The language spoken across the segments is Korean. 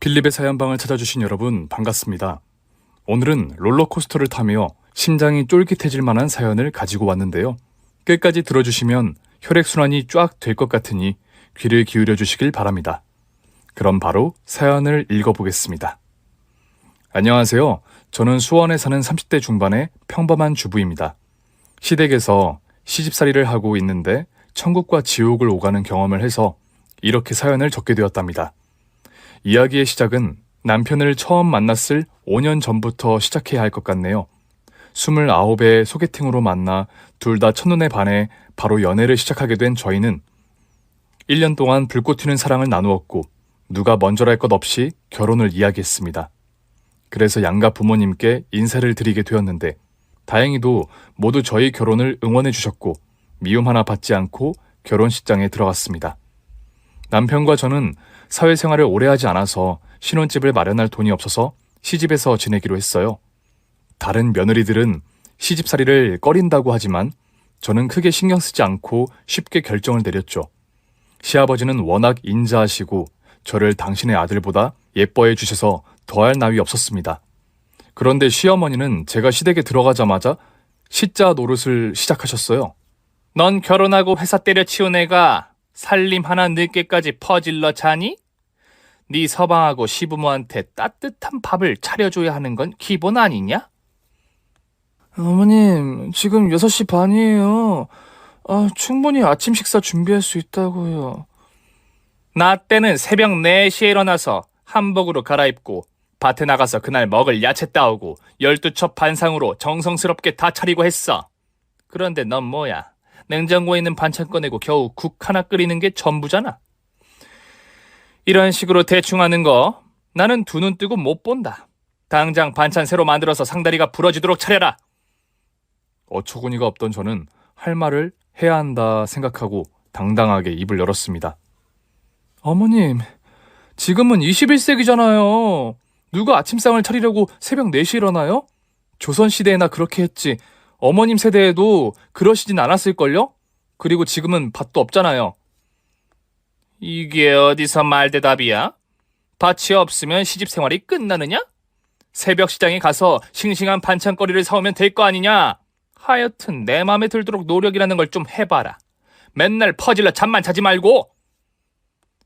필립의 사연방을 찾아주신 여러분 반갑습니다. 오늘은 롤러코스터를 타며 심장이 쫄깃해질 만한 사연을 가지고 왔는데요. 끝까지 들어주시면 혈액순환이 쫙 될 것 같으니 귀를 기울여 주시길 바랍니다. 그럼 바로 사연을 읽어보겠습니다. 안녕하세요. 저는 수원에 사는 30대 중반의 평범한 주부입니다. 시댁에서 시집살이를 하고 있는데 천국과 지옥을 오가는 경험을 해서 이렇게 사연을 적게 되었답니다. 이야기의 시작은 남편을 처음 만났을 5년 전부터 시작해야 할 것 같네요. 29의 소개팅으로 만나 둘 다 첫눈에 반해 바로 연애를 시작하게 된 저희는 1년 동안 불꽃 튀는 사랑을 나누었고 누가 먼저랄 것 없이 결혼을 이야기했습니다. 그래서 양가 부모님께 인사를 드리게 되었는데 다행히도 모두 저희 결혼을 응원해 주셨고 미움 하나 받지 않고 결혼식장에 들어갔습니다. 남편과 저는 사회생활을 오래 하지 않아서 신혼집을 마련할 돈이 없어서 시집에서 지내기로 했어요. 다른 며느리들은 시집살이를 꺼린다고 하지만 저는 크게 신경 쓰지 않고 쉽게 결정을 내렸죠. 시아버지는 워낙 인자하시고 저를 당신의 아들보다 예뻐해 주셔서 더할 나위 없었습니다. 그런데 시어머니는 제가 시댁에 들어가자마자 시자 노릇을 시작하셨어요. 넌 결혼하고 회사 때려치운 애가 살림 하나 늦게까지 퍼질러 자니? 네 서방하고 시부모한테 따뜻한 밥을 차려줘야 하는 건 기본 아니냐? 어머님, 지금 6시 반이에요. 충분히 아침 식사 준비할 수 있다고요. 나 때는 새벽 4시에 일어나서 한복으로 갈아입고 밭에 나가서 그날 먹을 야채 따오고 12첩 반상으로 정성스럽게 다 차리고 했어. 그런데 넌 뭐야? 냉장고에 있는 반찬 꺼내고 겨우 국 하나 끓이는 게 전부잖아. 이런 식으로 대충 하는 거 나는 두 눈 뜨고 못 본다. 당장 반찬 새로 만들어서 상다리가 부러지도록 차려라. 어처구니가 없던 저는 할 말을 해야 한다 생각하고 당당하게 입을 열었습니다. 어머님, 지금은 21세기잖아요. 누가 아침상을 차리려고 새벽 4시에 일어나요? 조선시대에나 그렇게 했지. 어머님 세대에도 그러시진 않았을걸요? 그리고 지금은 밭도 없잖아요. 이게 어디서 말대답이야? 밭이 없으면 시집생활이 끝나느냐? 새벽 시장에 가서 싱싱한 반찬거리를 사오면 될 거 아니냐? 하여튼 내 맘에 들도록 노력이라는 걸 좀 해봐라. 맨날 퍼질러 잠만 자지 말고.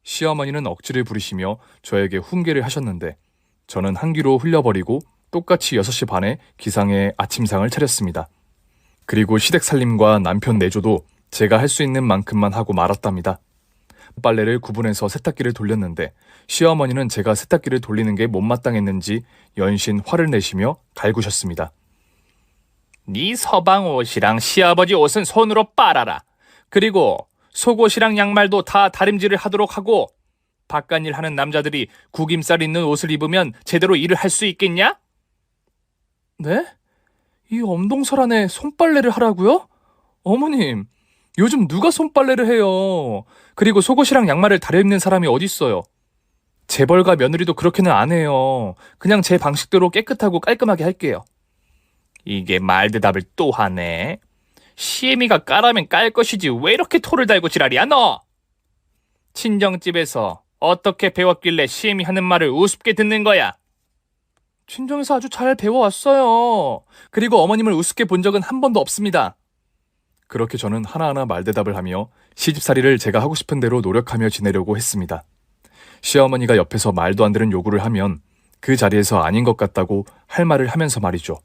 시어머니는 억지를 부리시며 저에게 훈계를 하셨는데 저는 한 귀로 흘려버리고 똑같이 6시 반에 기상에 아침상을 차렸습니다. 그리고 시댁 살림과 남편 내조도 제가 할 수 있는 만큼만 하고 말았답니다. 빨래를 구분해서 세탁기를 돌렸는데 시어머니는 제가 세탁기를 돌리는 게 못마땅했는지 연신 화를 내시며 갈구셨습니다. 네 서방 옷이랑 시아버지 옷은 손으로 빨아라. 그리고 속옷이랑 양말도 다 다림질을 하도록 하고 바깥일 하는 남자들이 구김살 있는 옷을 입으면 제대로 일을 할 수 있겠냐? 네? 이 엄동설 안에 손빨래를 하라고요? 어머님, 요즘 누가 손빨래를 해요? 그리고 속옷이랑 양말을 다려입는 사람이 어딨어요? 재벌가 며느리도 그렇게는 안 해요. 그냥 제 방식대로 깨끗하고 깔끔하게 할게요. 이게 말대답을 또 하네. 시애미가 까라면 깔 것이지 왜 이렇게 토를 달고 지랄이야 너? 친정집에서 어떻게 배웠길래 시애미 하는 말을 우습게 듣는 거야? 친정에서 아주 잘 배워왔어요. 그리고 어머님을 우습게 본 적은 한 번도 없습니다. 그렇게 저는 하나하나 말대답을 하며 시집살이를 제가 하고 싶은 대로 노력하며 지내려고 했습니다. 시어머니가 옆에서 말도 안 되는 요구를 하면 그 자리에서 아닌 것 같다고 할 말을 하면서 말이죠.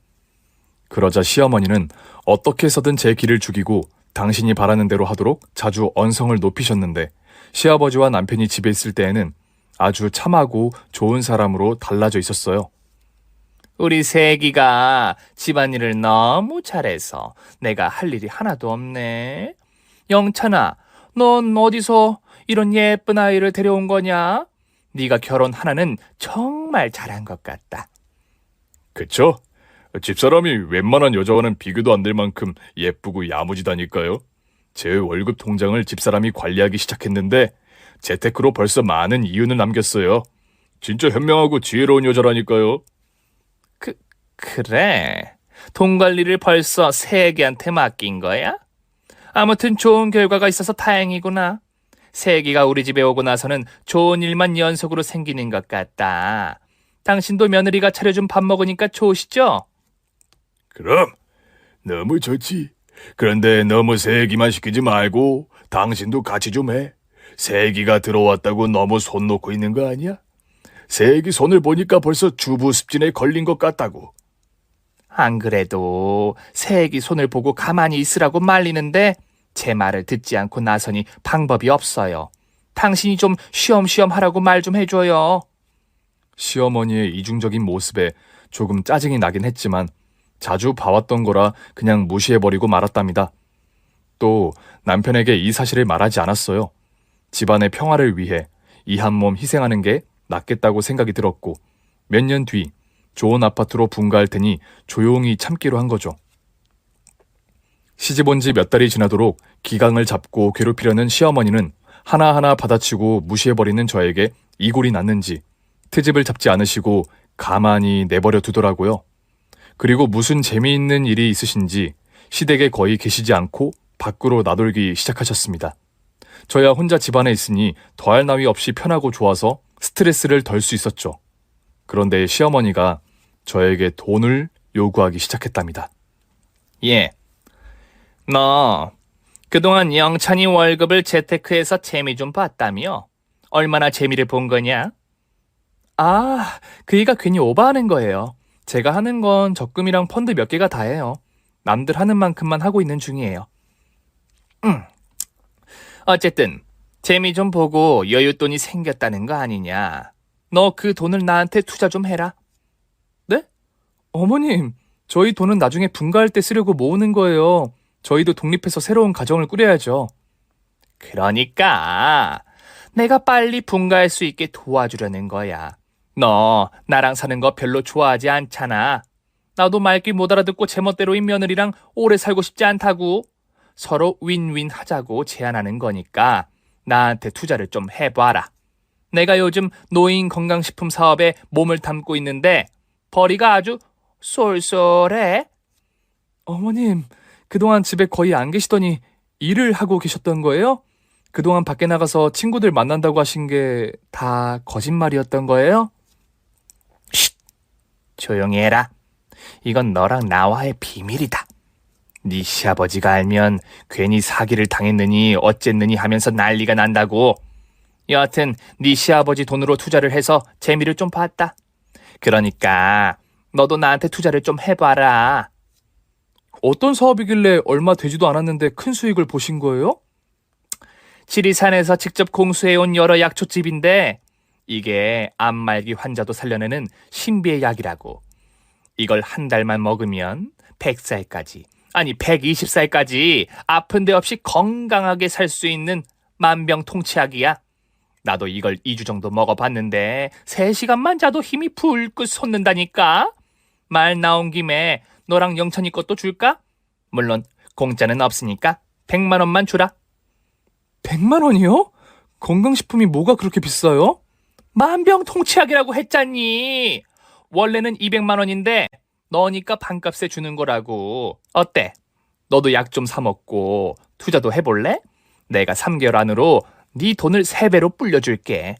그러자 시어머니는 어떻게 해서든 제 길을 죽이고 당신이 바라는 대로 하도록 자주 언성을 높이셨는데 시아버지와 남편이 집에 있을 때에는 아주 참하고 좋은 사람으로 달라져 있었어요. 우리 새기가 집안일을 너무 잘해서 내가 할 일이 하나도 없네. 영찬아, 넌 어디서 이런 예쁜 아이를 데려온 거냐? 네가 결혼 하나는 정말 잘한 것 같다. 그쵸? 집사람이 웬만한 여자와는 비교도 안 될 만큼 예쁘고 야무지다니까요. 제 월급 통장을 집사람이 관리하기 시작했는데 재테크로 벌써 많은 이윤을 남겼어요. 진짜 현명하고 지혜로운 여자라니까요. 그래. 돈 관리를 벌써 새애기한테 맡긴 거야? 아무튼 좋은 결과가 있어서 다행이구나. 세기가 우리 집에 오고 나서는 좋은 일만 연속으로 생기는 것 같다. 당신도 며느리가 차려준 밥 먹으니까 좋으시죠? 그럼 너무 좋지. 그런데 너무 세기만 시키지 말고 당신도 같이 좀 해. 세기가 들어왔다고 너무 손 놓고 있는 거 아니야? 세기 손을 보니까 벌써 주부 습진에 걸린 것 같다고. 안 그래도 세기 손을 보고 가만히 있으라고 말리는데 제 말을 듣지 않고 나서니 방법이 없어요. 당신이 좀 쉬엄쉬엄 하라고 말 좀 해줘요. 시어머니의 이중적인 모습에 조금 짜증이 나긴 했지만 자주 봐왔던 거라 그냥 무시해버리고 말았답니다. 또 남편에게 이 사실을 말하지 않았어요. 집안의 평화를 위해 이 한 몸 희생하는 게 낫겠다고 생각이 들었고 몇 년 뒤 좋은 아파트로 분가할 테니 조용히 참기로 한 거죠. 시집 온 지 몇 달이 지나도록 기강을 잡고 괴롭히려는 시어머니는 하나하나 받아치고 무시해버리는 저에게 이골이 났는지 트집을 잡지 않으시고 가만히 내버려 두더라고요. 그리고 무슨 재미있는 일이 있으신지 시댁에 거의 계시지 않고 밖으로 나돌기 시작하셨습니다. 저야 혼자 집안에 있으니 더할 나위 없이 편하고 좋아서 스트레스를 덜 수 있었죠. 그런데 시어머니가 저에게 돈을 요구하기 시작했답니다. 예. 너 그동안 영찬이 월급을 재테크해서 재미 좀 봤다며? 얼마나 재미를 본 거냐? 아, 그 애가 괜히 오버하는 거예요. 제가 하는 건 적금이랑 펀드 몇 개가 다예요. 남들 하는 만큼만 하고 있는 중이에요. 어쨌든 재미 좀 보고 여윳돈이 생겼다는 거 아니냐. 너 그 돈을 나한테 투자 좀 해라. 네? 어머님, 저희 돈은 나중에 분가할 때 쓰려고 모으는 거예요. 저희도 독립해서 새로운 가정을 꾸려야죠. 그러니까 내가 빨리 분가할 수 있게 도와주려는 거야. 너 나랑 사는 거 별로 좋아하지 않잖아. 나도 말귀 못 알아듣고 제멋대로인 며느리랑 오래 살고 싶지 않다고. 서로 윈윈 하자고 제안하는 거니까 나한테 투자를 좀 해봐라. 내가 요즘 노인 건강식품 사업에 몸을 담고 있는데 벌이가 아주 쏠쏠해. 어머님, 그동안 집에 거의 안 계시더니 일을 하고 계셨던 거예요? 그동안 밖에 나가서 친구들 만난다고 하신 게 다 거짓말이었던 거예요? 쉿! 조용히 해라. 이건 너랑 나와의 비밀이다. 네 시아버지가 알면 괜히 사기를 당했느니 어쨌느니 하면서 난리가 난다고. 여하튼 네 시아버지 돈으로 투자를 해서 재미를 좀 봤다. 그러니까 너도 나한테 투자를 좀 해봐라. 어떤 사업이길래 얼마 되지도 않았는데 큰 수익을 보신 거예요? 지리산에서 직접 공수해온 여러 약초집인데 이게 암말기 환자도 살려내는 신비의 약이라고. 이걸 한 달만 먹으면 100살까지, 아니 120살까지 아픈 데 없이 건강하게 살 수 있는 만병통치약이야. 나도 이걸 2주 정도 먹어봤는데 3시간만 자도 힘이 불끈 솟는다니까. 말 나온 김에 너랑 영찬이 것도 줄까? 물론 공짜는 없으니까 100만 원만 주라. 100만 원이요? 건강식품이 뭐가 그렇게 비싸요? 만병통치약이라고 했잖니. 원래는 200만 원인데 너니까 반값에 주는 거라고. 어때? 너도 약 좀 사 먹고 투자도 해볼래? 내가 3개월 안으로 네 돈을 3배로 불려줄게.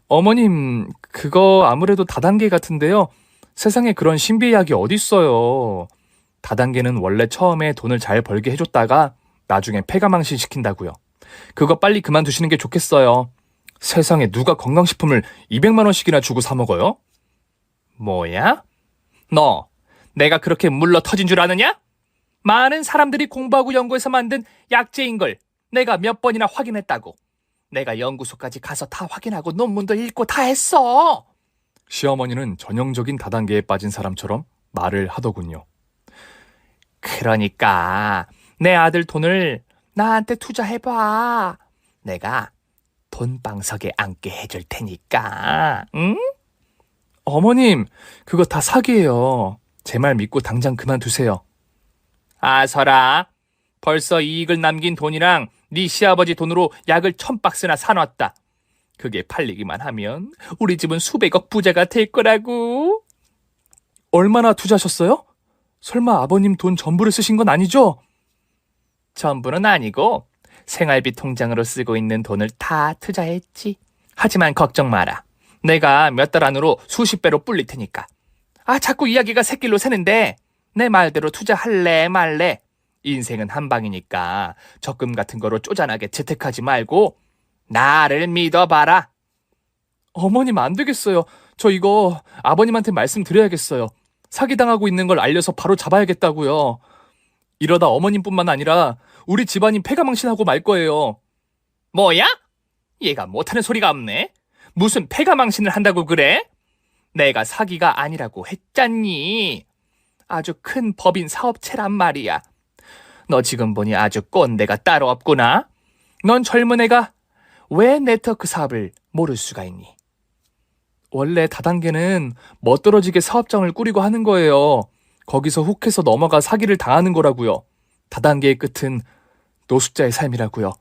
어머님, 그거 아무래도 다단계 같은데요. 세상에 그런 신비의 약이 어딨어요. 다단계는 원래 처음에 돈을 잘 벌게 해줬다가 나중에 폐가망신 시킨다고요. 그거 빨리 그만두시는 게 좋겠어요. 세상에 누가 건강식품을 200만 원씩이나 주고 사 먹어요? 뭐야? 너 내가 그렇게 물러 터진 줄 아느냐? 많은 사람들이 공부하고 연구해서 만든 약재인 걸 내가 몇 번이나 확인했다고. 내가 연구소까지 가서 다 확인하고 논문도 읽고 다 했어. 시어머니는 전형적인 다단계에 빠진 사람처럼 말을 하더군요. 그러니까 내 아들 돈을 나한테 투자해봐. 내가 돈방석에 앉게 해줄 테니까. 응? 어머님, 그거 다 사기예요. 제 말 믿고 당장 그만두세요. 아서라, 벌써 이익을 남긴 돈이랑 네 시아버지 돈으로 약을 1000박스나 사놨다. 그게 팔리기만 하면 우리 집은 수백억 부자가 될 거라고. 얼마나 투자하셨어요? 설마 아버님 돈 전부를 쓰신 건 아니죠? 전부는 아니고 생활비 통장으로 쓰고 있는 돈을 다 투자했지. 하지만 걱정 마라. 내가 몇 달 안으로 수십 배로 불릴 테니까. 자꾸 이야기가 새길로 새는데 내 말대로 투자할래 말래. 인생은 한 방이니까 적금 같은 거로 쪼잔하게 재테크하지 말고 나를 믿어봐라. 어머님 안 되겠어요. 저 이거 아버님한테 말씀드려야겠어요. 사기당하고 있는 걸 알려서 바로 잡아야겠다고요. 이러다 어머님뿐만 아니라 우리 집안이 패가망신하고 말 거예요. 뭐야? 얘가 못하는 소리가 없네. 무슨 패가망신을 한다고 그래? 내가 사기가 아니라고 했잖니. 아주 큰 법인 사업체란 말이야. 너 지금 보니 아주 꼰대가 따로 없구나. 넌 젊은 애가 왜 네트워크 사업을 모를 수가 있니? 원래 다단계는 멋들어지게 사업장을 꾸리고 하는 거예요. 거기서 훅해서 넘어가 사기를 당하는 거라고요. 다단계의 끝은 노숙자의 삶이라고요.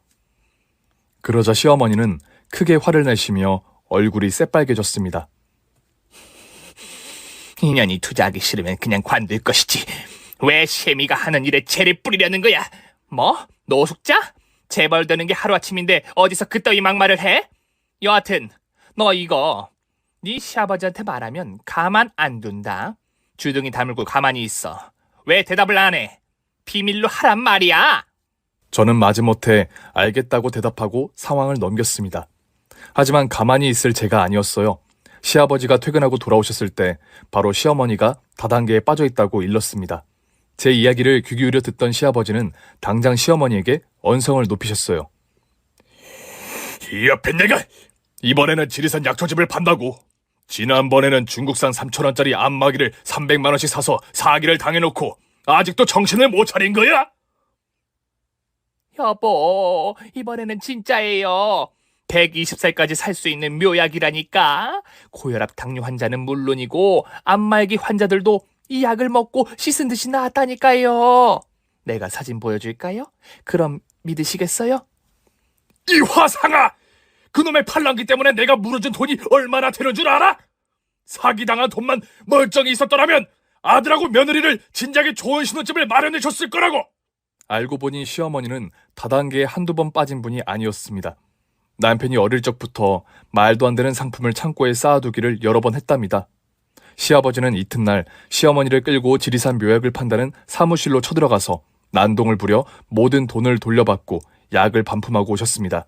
그러자 시어머니는 크게 화를 내시며 얼굴이 새빨개졌습니다. 인연이 투자하기 싫으면 그냥 관둘 것이지. 왜 셰미가 하는 일에 죄를 뿌리려는 거야? 뭐? 노숙자? 재벌되는 게 하루아침인데 어디서 그따위 막말을 해? 여하튼 너 이거 네 시아버지한테 말하면 가만 안 둔다. 주둥이 다물고 가만히 있어. 왜 대답을 안 해? 비밀로 하란 말이야. 저는 마지못해 알겠다고 대답하고 상황을 넘겼습니다. 하지만 가만히 있을 제가 아니었어요. 시아버지가 퇴근하고 돌아오셨을 때 바로 시어머니가 다단계에 빠져 있다고 일렀습니다. 제 이야기를 귀 기울여 듣던 시아버지는 당장 시어머니에게 언성을 높이셨어요. 이 옆에 내가 이번에는 지리산 약초집을 판다고. 지난번에는 중국산 3,000원짜리 안마기를 300만 원씩 사서 사기를 당해놓고 아직도 정신을 못 차린 거야? 여보, 이번에는 진짜예요. 120살까지 살 수 있는 묘약이라니까. 고혈압 당뇨 환자는 물론이고 안마기 환자들도 이 약을 먹고 씻은 듯이 나았다니까요. 내가 사진 보여줄까요? 그럼 믿으시겠어요? 이 화상아! 그놈의 팔랑귀 때문에 내가 물어준 돈이 얼마나 되는 줄 알아? 사기당한 돈만 멀쩡히 있었더라면 아들하고 며느리를 진작에 좋은 신혼집을 마련해 줬을 거라고! 알고 보니 시어머니는 다단계에 한두 번 빠진 분이 아니었습니다. 남편이 어릴 적부터 말도 안 되는 상품을 창고에 쌓아두기를 여러 번 했답니다. 시아버지는 이튿날 시어머니를 끌고 지리산 묘약을 판다는 사무실로 쳐들어가서 난동을 부려 모든 돈을 돌려받고 약을 반품하고 오셨습니다.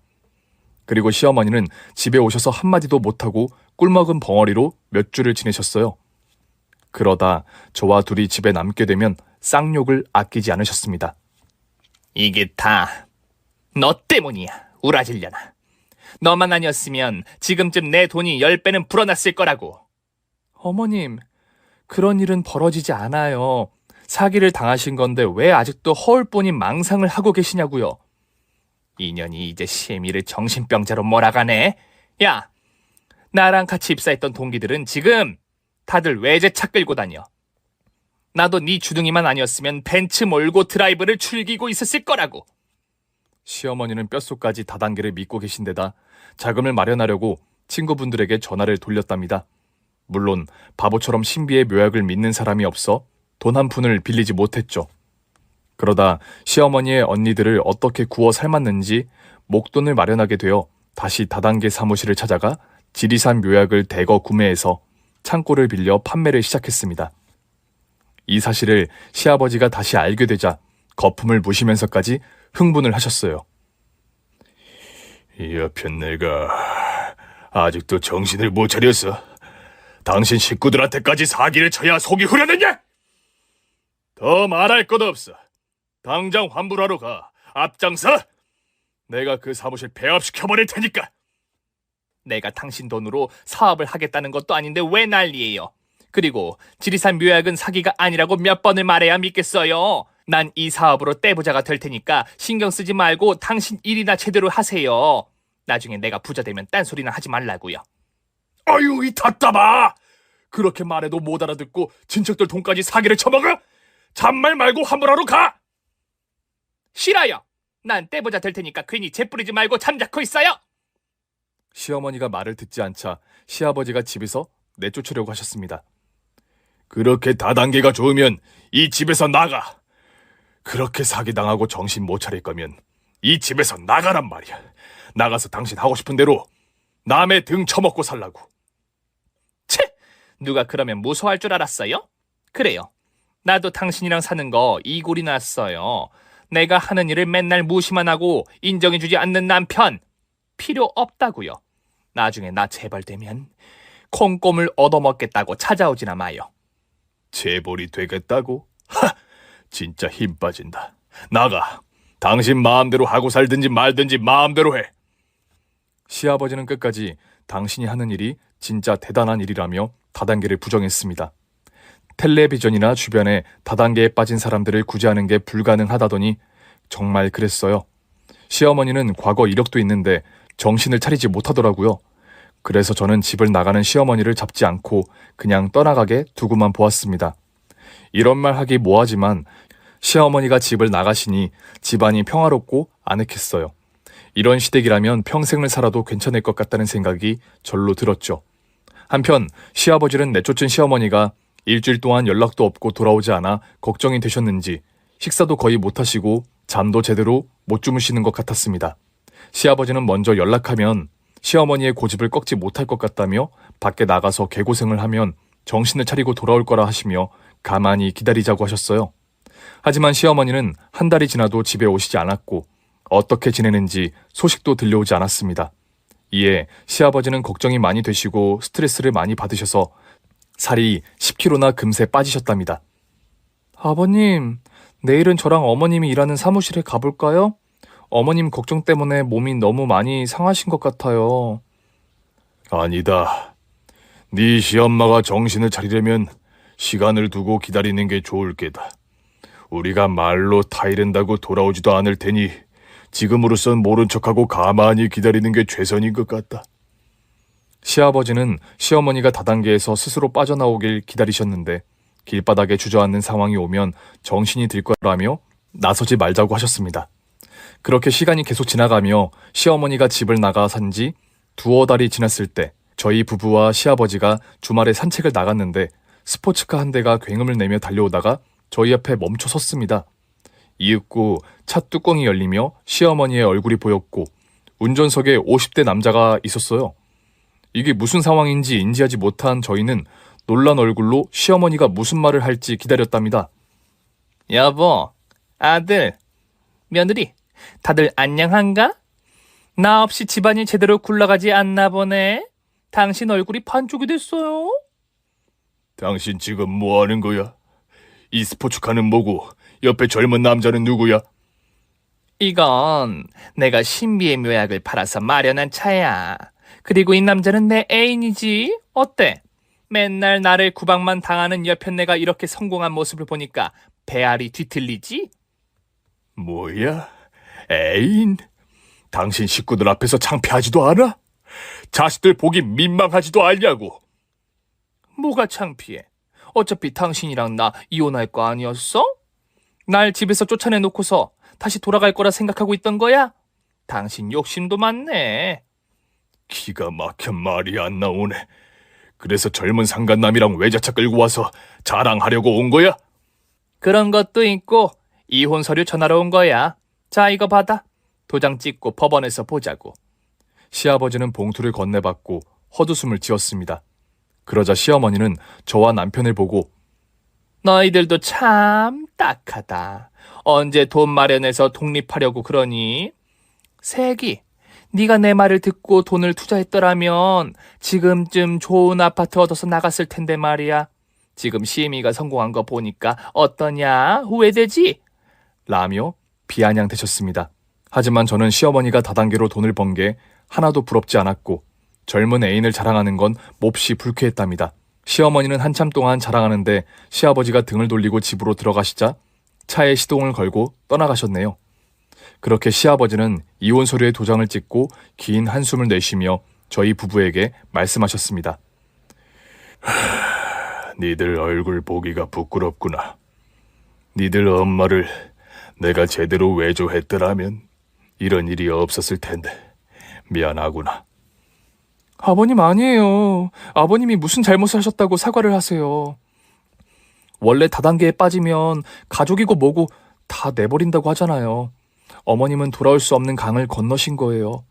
그리고 시어머니는 집에 오셔서 한마디도 못하고 꿀먹은 벙어리로 몇 주를 지내셨어요. 그러다 저와 둘이 집에 남게 되면 쌍욕을 아끼지 않으셨습니다. 이게 다 너 때문이야. 우라질려나. 너만 아니었으면 지금쯤 내 돈이 10배는 불어났을 거라고. 어머님, 그런 일은 벌어지지 않아요. 사기를 당하신 건데 왜 아직도 허울뿐인 망상을 하고 계시냐고요. 인연이 이제 시애미를 정신병자로 몰아가네. 야, 나랑 같이 입사했던 동기들은 지금 다들 외제차 끌고 다녀. 나도 네 주둥이만 아니었으면 벤츠 몰고 드라이브를 즐기고 있었을 거라고. 시어머니는 뼛속까지 다단계를 믿고 계신 데다 자금을 마련하려고 친구분들에게 전화를 돌렸답니다. 물론 바보처럼 신비의 묘약을 믿는 사람이 없어 돈 한 푼을 빌리지 못했죠. 그러다 시어머니의 언니들을 어떻게 구워 삶았는지 목돈을 마련하게 되어 다시 다단계 사무실을 찾아가 지리산 묘약을 대거 구매해서 창고를 빌려 판매를 시작했습니다. 이 사실을 시아버지가 다시 알게 되자 거품을 무시면서까지 흥분을 하셨어요. 이 옆에 내가 아직도 정신을 못 차렸어. 당신 식구들한테까지 사기를 쳐야 속이 후련했냐? 더 말할 것 없어. 당장 환불하러 가. 앞장서. 내가 그 사무실 폐업시켜버릴 테니까. 내가 당신 돈으로 사업을 하겠다는 것도 아닌데 왜 난리예요? 그리고 지리산 묘약은 사기가 아니라고 몇 번을 말해야 믿겠어요? 난 이 사업으로 떼부자가 될 테니까 신경 쓰지 말고 당신 일이나 제대로 하세요. 나중에 내가 부자 되면 딴소리나 하지 말라고요. 아유, 이 답답아. 그렇게 말해도 못 알아듣고 친척들 돈까지 사기를 쳐먹어? 잔말 말고 환불하러 가. 싫어요. 난 떼부자 될 테니까 괜히 재뿌리지 말고 잠자코 있어요. 시어머니가 말을 듣지 않자 시아버지가 집에서 내쫓으려고 하셨습니다. 그렇게 다단계가 좋으면 이 집에서 나가. 그렇게 사기당하고 정신 못 차릴 거면 이 집에서 나가란 말이야. 나가서 당신 하고 싶은 대로 남의 등 쳐먹고 살라고. 채! 누가 그러면 무서워할 줄 알았어요? 그래요. 나도 당신이랑 사는 거 이골이 났어요. 내가 하는 일을 맨날 무시만 하고 인정해주지 않는 남편 필요 없다고요. 나중에 나 재벌되면 콩고물 얻어먹겠다고 찾아오지나 마요. 재벌이 되겠다고? 하! 진짜 힘 빠진다. 나가. 당신 마음대로 하고 살든지 말든지 마음대로 해. 시아버지는 끝까지 당신이 하는 일이 진짜 대단한 일이라며 다단계를 부정했습니다. 텔레비전이나 주변에 다단계에 빠진 사람들을 구제하는 게 불가능하다더니 정말 그랬어요. 시어머니는 과거 이력도 있는데 정신을 차리지 못하더라고요. 그래서 저는 집을 나가는 시어머니를 잡지 않고 그냥 떠나가게 두고만 보았습니다. 이런 말 하기 뭐하지만 시어머니가 집을 나가시니 집안이 평화롭고 아늑했어요. 이런 시댁이라면 평생을 살아도 괜찮을 것 같다는 생각이 절로 들었죠. 한편 시아버지는 내쫓은 시어머니가 일주일 동안 연락도 없고 돌아오지 않아 걱정이 되셨는지 식사도 거의 못하시고 잠도 제대로 못 주무시는 것 같았습니다. 시아버지는 먼저 연락하면 시어머니의 고집을 꺾지 못할 것 같다며 밖에 나가서 개고생을 하면 정신을 차리고 돌아올 거라 하시며 가만히 기다리자고 하셨어요. 하지만 시어머니는 한 달이 지나도 집에 오시지 않았고 어떻게 지내는지 소식도 들려오지 않았습니다. 이에 시아버지는 걱정이 많이 되시고 스트레스를 많이 받으셔서 살이 10kg나 금세 빠지셨답니다. 아버님, 내일은 저랑 어머님이 일하는 사무실에 가볼까요? 어머님 걱정 때문에 몸이 너무 많이 상하신 것 같아요. 아니다. 네 시엄마가 정신을 차리려면 시간을 두고 기다리는 게 좋을 게다. 우리가 말로 타이른다고 돌아오지도 않을 테니 지금으로선 모른 척하고 가만히 기다리는 게 최선인 것 같다. 시아버지는 시어머니가 다단계에서 스스로 빠져나오길 기다리셨는데 길바닥에 주저앉는 상황이 오면 정신이 들 거라며 나서지 말자고 하셨습니다. 그렇게 시간이 계속 지나가며 시어머니가 집을 나가 산 지 두어 달이 지났을 때 저희 부부와 시아버지가 주말에 산책을 나갔는데 스포츠카 한 대가 굉음을 내며 달려오다가 저희 앞에 멈춰 섰습니다. 이윽고 차 뚜껑이 열리며 시어머니의 얼굴이 보였고 운전석에 50대 남자가 있었어요. 이게 무슨 상황인지 인지하지 못한 저희는 놀란 얼굴로 시어머니가 무슨 말을 할지 기다렸답니다. 여보, 아들, 며느리, 다들 안녕한가? 나 없이 집안이 제대로 굴러가지 않나 보네. 당신 얼굴이 반쪽이 됐어요. 당신 지금 뭐 하는 거야? 이 스포츠카는 뭐고 옆에 젊은 남자는 누구야? 이건 내가 신비의 묘약을 팔아서 마련한 차야. 그리고 이 남자는 내 애인이지. 어때? 맨날 나를 구박만 당하는 옆에 내가 이렇게 성공한 모습을 보니까 배알이 뒤틀리지? 뭐야? 애인? 당신 식구들 앞에서 창피하지도 않아? 자식들 보기 민망하지도 않냐고. 뭐가 창피해? 어차피 당신이랑 나 이혼할 거 아니었어? 날 집에서 쫓아내놓고서 다시 돌아갈 거라 생각하고 있던 거야? 당신 욕심도 많네. 기가 막혀 말이 안 나오네. 그래서 젊은 상간남이랑 외제차 끌고 와서 자랑하려고 온 거야? 그런 것도 있고 이혼 서류 전하러 온 거야. 자, 이거 받아. 도장 찍고 법원에서 보자고. 시아버지는 봉투를 건네받고 헛웃음을 지었습니다. 그러자 시어머니는 저와 남편을 보고 너희들도 참 딱하다. 언제 돈 마련해서 독립하려고 그러니? 세기, 네가 내 말을 듣고 돈을 투자했더라면 지금쯤 좋은 아파트 얻어서 나갔을 텐데 말이야. 지금 시애미가 성공한 거 보니까 어떠냐? 후회되지? 라며 비아냥대셨습니다. 하지만 저는 시어머니가 다단계로 돈을 번 게 하나도 부럽지 않았고 젊은 애인을 자랑하는 건 몹시 불쾌했답니다. 시어머니는 한참 동안 자랑하는데 시아버지가 등을 돌리고 집으로 들어가시자 차에 시동을 걸고 떠나가셨네요. 그렇게 시아버지는 이혼 서류에 도장을 찍고 긴 한숨을 내쉬며 저희 부부에게 말씀하셨습니다. 니들 얼굴 보기가 부끄럽구나. 니들 엄마를 내가 제대로 외조했더라면 이런 일이 없었을 텐데 미안하구나. 아버님 아니에요. 아버님이 무슨 잘못을 하셨다고 사과를 하세요. 원래 다단계에 빠지면 가족이고 뭐고 다 내버린다고 하잖아요. 어머님은 돌아올 수 없는 강을 건너신 거예요.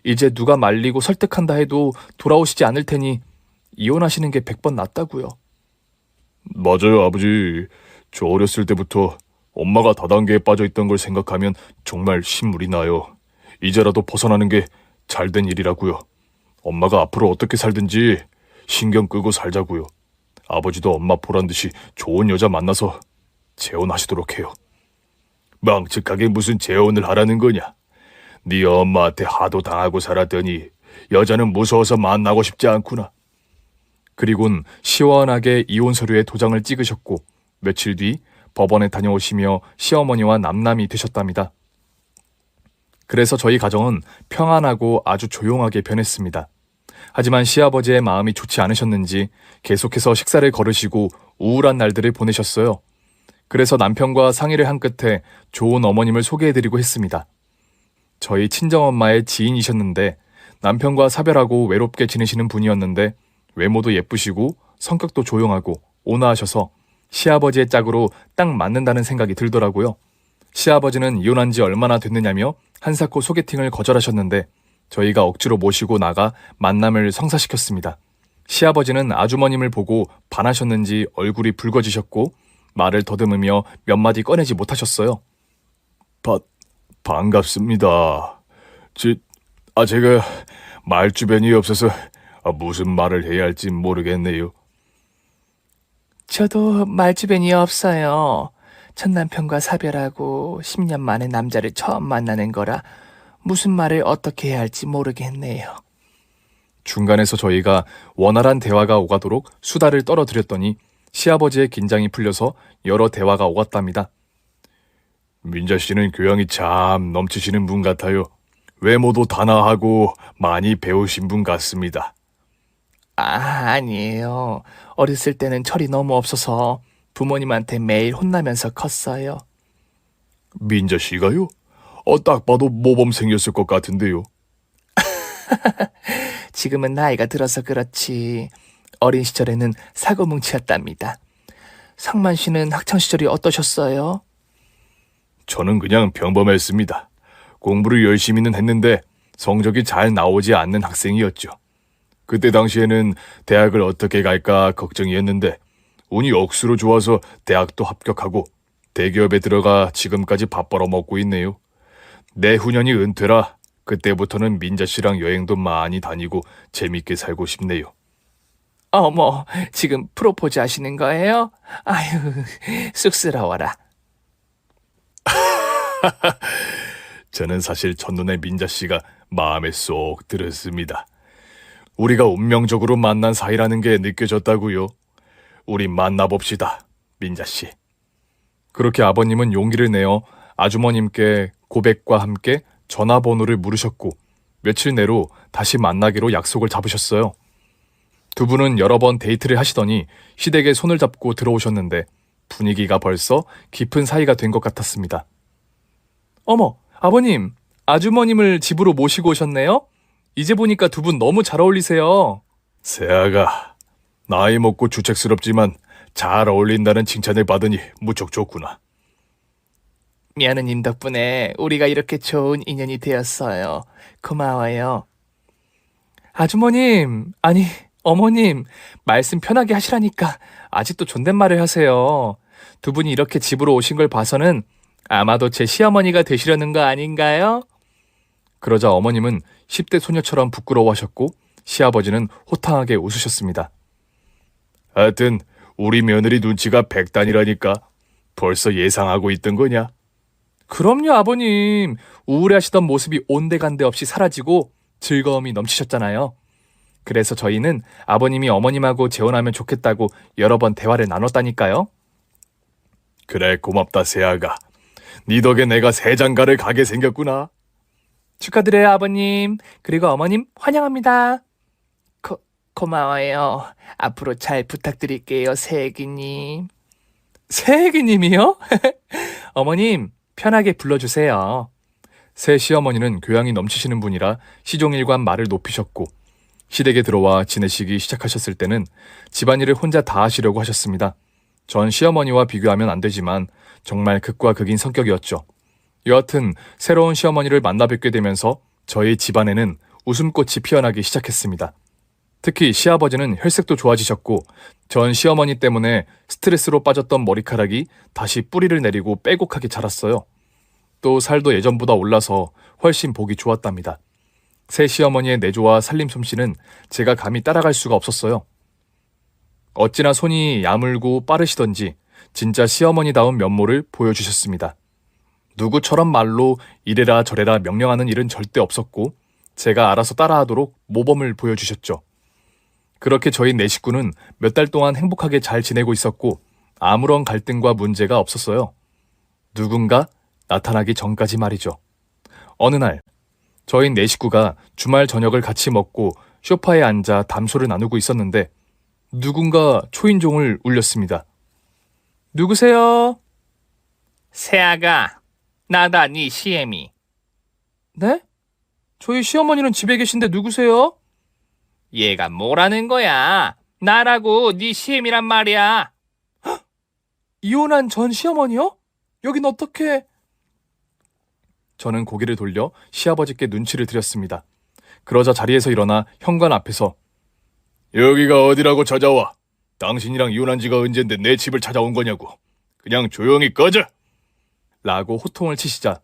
이제 누가 말리고 설득한다 해도 돌아오시지 않을 테니 이혼하시는 게 100번 낫다고요. 맞아요, 아버지. 저 어렸을 때부터 엄마가 다단계에 빠져 있던 걸 생각하면 정말 신물이 나요. 이제라도 벗어나는 게 잘된 일이라고요. 엄마가 앞으로 어떻게 살든지 신경 끄고 살자고요. 아버지도 엄마 보란 듯이 좋은 여자 만나서 재혼하시도록 해요. 망측하게 무슨 재혼을 하라는 거냐? 네 엄마한테 하도 당하고 살았더니 여자는 무서워서 만나고 싶지 않구나. 그리곤 시원하게 이혼 서류에 도장을 찍으셨고 며칠 뒤 법원에 다녀오시며 시어머니와 남남이 되셨답니다. 그래서 저희 가정은 평안하고 아주 조용하게 변했습니다. 하지만 시아버지의 마음이 좋지 않으셨는지 계속해서 식사를 거르시고 우울한 날들을 보내셨어요. 그래서 남편과 상의를 한 끝에 좋은 어머님을 소개해드리고 했습니다. 저희 친정엄마의 지인이셨는데 남편과 사별하고 외롭게 지내시는 분이었는데 외모도 예쁘시고 성격도 조용하고 온화하셔서 시아버지의 짝으로 딱 맞는다는 생각이 들더라고요. 시아버지는 이혼한 지 얼마나 됐느냐며 한사코 소개팅을 거절하셨는데 저희가 억지로 모시고 나가 만남을 성사시켰습니다. 시아버지는 아주머님을 보고 반하셨는지 얼굴이 붉어지셨고 말을 더듬으며 몇 마디 꺼내지 못하셨어요. 반갑습니다. 제가 말주변이 없어서 무슨 말을 해야 할지 모르겠네요. 저도 말주변이 없어요. 첫 남편과 사별하고 10년 만에 남자를 처음 만나는 거라 무슨 말을 어떻게 해야 할지 모르겠네요. 중간에서 저희가 원활한 대화가 오가도록 수다를 떨어뜨렸더니 시아버지의 긴장이 풀려서 여러 대화가 오갔답니다. 민자 씨는 교양이 참 넘치시는 분 같아요. 외모도 단아하고 많이 배우신 분 같습니다. 아니에요. 어렸을 때는 철이 너무 없어서 부모님한테 매일 혼나면서 컸어요. 민자 씨가요? 딱 봐도 모범 생겼을 것 같은데요. 지금은 나이가 들어서 그렇지 어린 시절에는 사고뭉치였답니다. 상만 씨는 학창시절이 어떠셨어요? 저는 그냥 평범했습니다. 공부를 열심히는 했는데 성적이 잘 나오지 않는 학생이었죠. 그때 당시에는 대학을 어떻게 갈까 걱정이었는데 운이 억수로 좋아서 대학도 합격하고 대기업에 들어가 지금까지 밥 벌어먹고 있네요. 내후년이 은퇴라 그때부터는 민자 씨랑 여행도 많이 다니고 재밌게 살고 싶네요. 어머, 지금 프로포즈 하시는 거예요? 아유, 쑥스러워라. 저는 사실 첫눈에 민자 씨가 마음에 쏙 들었습니다. 우리가 운명적으로 만난 사이라는 게 느껴졌다고요. 우리 만나봅시다, 민자 씨. 그렇게 아버님은 용기를 내어 아주머님께 고백과 함께 전화번호를 물으셨고 며칠 내로 다시 만나기로 약속을 잡으셨어요. 두 분은 여러 번 데이트를 하시더니 시댁에 손을 잡고 들어오셨는데 분위기가 벌써 깊은 사이가 된 것 같았습니다. 어머, 아버님, 아주머님을 집으로 모시고 오셨네요? 이제 보니까 두 분 너무 잘 어울리세요. 세아가 나이 먹고 주책스럽지만 잘 어울린다는 칭찬을 받으니 무척 좋구나. 며느님 덕분에 우리가 이렇게 좋은 인연이 되었어요. 고마워요. 아주머님, 아니 어머님, 말씀 편하게 하시라니까 아직도 존댓말을 하세요. 두 분이 이렇게 집으로 오신 걸 봐서는 아마도 제 시어머니가 되시려는 거 아닌가요? 그러자 어머님은 10대 소녀처럼 부끄러워하셨고 시아버지는 호탕하게 웃으셨습니다. 하여튼 우리 며느리 눈치가 백단이라니까 벌써 예상하고 있던 거냐? 그럼요, 아버님. 우울해하시던 모습이 온데간데 없이 사라지고 즐거움이 넘치셨잖아요. 그래서 저희는 아버님이 어머님하고 재혼하면 좋겠다고 여러 번 대화를 나눴다니까요. 그래, 고맙다, 세아가. 네 덕에 내가 새장가를 가게 생겼구나. 축하드려요, 아버님. 그리고 어머님 환영합니다. 고마워요. 앞으로 잘 부탁드릴게요, 새애기님. 새애기님이요? 어머님, 편하게 불러주세요. 새 시어머니는 교양이 넘치시는 분이라 시종일관 말을 높이셨고 시댁에 들어와 지내시기 시작하셨을 때는 집안일을 혼자 다 하시려고 하셨습니다. 전 시어머니와 비교하면 안 되지만 정말 극과 극인 성격이었죠. 여하튼 새로운 시어머니를 만나 뵙게 되면서 저희 집안에는 웃음꽃이 피어나기 시작했습니다. 특히 시아버지는 혈색도 좋아지셨고 전 시어머니 때문에 스트레스로 빠졌던 머리카락이 다시 뿌리를 내리고 빼곡하게 자랐어요. 또 살도 예전보다 올라서 훨씬 보기 좋았답니다. 새 시어머니의 내조와 살림 솜씨는 제가 감히 따라갈 수가 없었어요. 어찌나 손이 야물고 빠르시던지 진짜 시어머니다운 면모를 보여주셨습니다. 누구처럼 말로 이래라 저래라 명령하는 일은 절대 없었고 제가 알아서 따라하도록 모범을 보여주셨죠. 그렇게 저희 네 식구는 몇 달 동안 행복하게 잘 지내고 있었고 아무런 갈등과 문제가 없었어요. 누군가 나타나기 전까지 말이죠. 어느 날 저희 네 식구가 주말 저녁을 같이 먹고 소파에 앉아 담소를 나누고 있었는데 누군가 초인종을 울렸습니다. 누구세요? 새아가, 나다 네 시애미. 네? 저희 시어머니는 집에 계신데 누구세요? 얘가 뭐라는 거야? 나라고 네 시애미란 말이야. 이혼한 전 시어머니요? 여긴 어떻게... 저는 고개를 돌려 시아버지께 눈치를 드렸습니다. 그러자 자리에서 일어나 현관 앞에서 여기가 어디라고 찾아와? 당신이랑 이혼한 지가 언젠데 내 집을 찾아온 거냐고. 그냥 조용히 꺼져. 라고 호통을 치시자